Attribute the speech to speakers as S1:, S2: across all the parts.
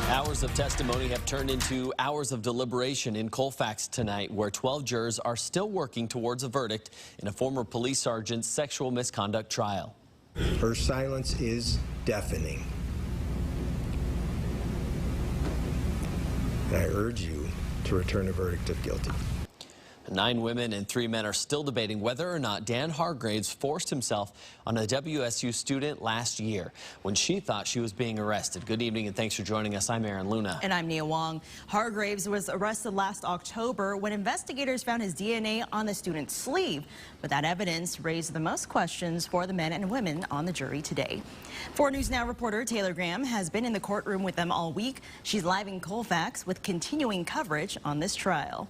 S1: Hours of testimony have turned into hours of deliberation in Colfax tonight, where 12 jurors are still working towards a verdict in a former police sergeant's sexual misconduct trial.
S2: Her silence is deafening. And I urge you to return a verdict of guilty.
S1: 9 women and 3 men are still debating whether or not Dan Hargraves forced himself on a WSU student last year when she thought she was being arrested. Good evening and thanks for joining us. I'm Aaron Luna.
S3: And I'm Nia Wong. Hargraves was arrested last October when investigators found his DNA on the student's sleeve. But that evidence raised the most questions for the men and women on the jury today. 4 News Now reporter Taylor Graham has been in the courtroom with them all week. She's live in Colfax with continuing coverage on this trial.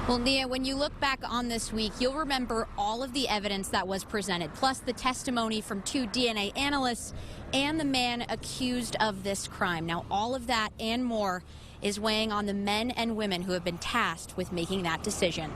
S4: Well, Nia, when you look back on this week, you'll remember all of the evidence that was presented, plus the testimony from 2 DNA analysts and the man accused of this crime. Now, all of that and more is weighing on the men and women who have been tasked with making that decision.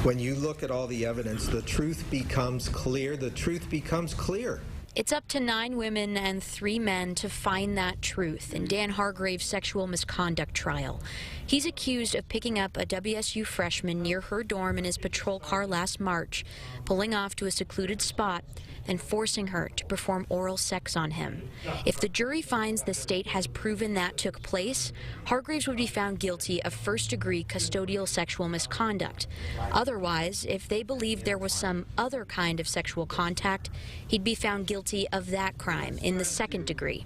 S2: When you look at all the evidence, the truth becomes clear. The truth becomes clear.
S4: It's up to 9 women and 3 men to find that truth in Dan Hargraves' sexual misconduct trial. He's accused of picking up a WSU freshman near her dorm in his patrol car last March, pulling off to a secluded spot, then forcing her to perform oral sex on him. If the jury finds the state has proven that took place, Hargraves would be found guilty of first-degree custodial sexual misconduct. Otherwise, if they believe there was some other kind of sexual contact, he'd be found guilty of that crime in the second degree.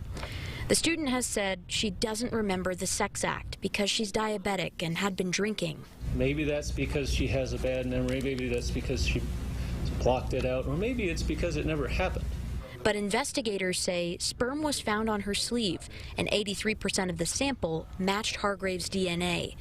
S4: The student has said she doesn't remember the sex act because she's diabetic and had been drinking.
S5: Maybe that's because she has a bad memory, maybe that's because she blocked it out, or maybe it's because it never happened.
S4: But investigators say sperm was found on her sleeve, and 83% of the sample matched Hargraves' DNA.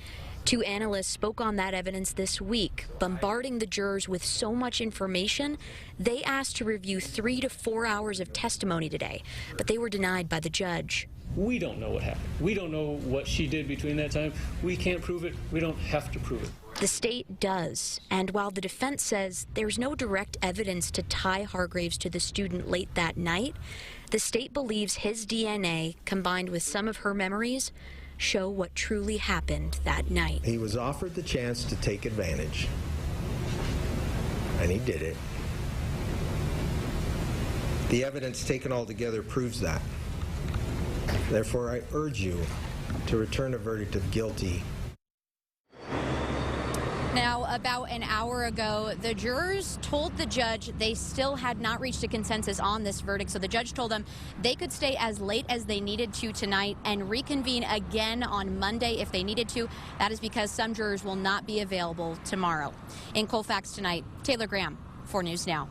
S4: 2 analysts spoke on that evidence this week, bombarding the jurors with so much information, they asked to review 3 to 4 hours of testimony today, but they were denied by the judge.
S5: We don't know what happened. We don't know what she did between that time. We can't prove it. We don't have to prove it.
S4: The state does, and while the defense says there's no direct evidence to tie Hargraves to the student late that night, the state believes his DNA, combined with some of her memories, show what truly happened that night.
S2: He was offered the chance to take advantage, and he did it. The evidence taken all together proves that. Therefore, I urge you to return a verdict of guilty.
S4: Now, about an hour ago, the jurors told the judge they still had not reached a consensus on this verdict, so the judge told them they could stay as late as they needed to tonight and reconvene again on Monday if they needed to. That is because some jurors will not be available tomorrow. In Colfax tonight, Taylor Graham, 4 News Now.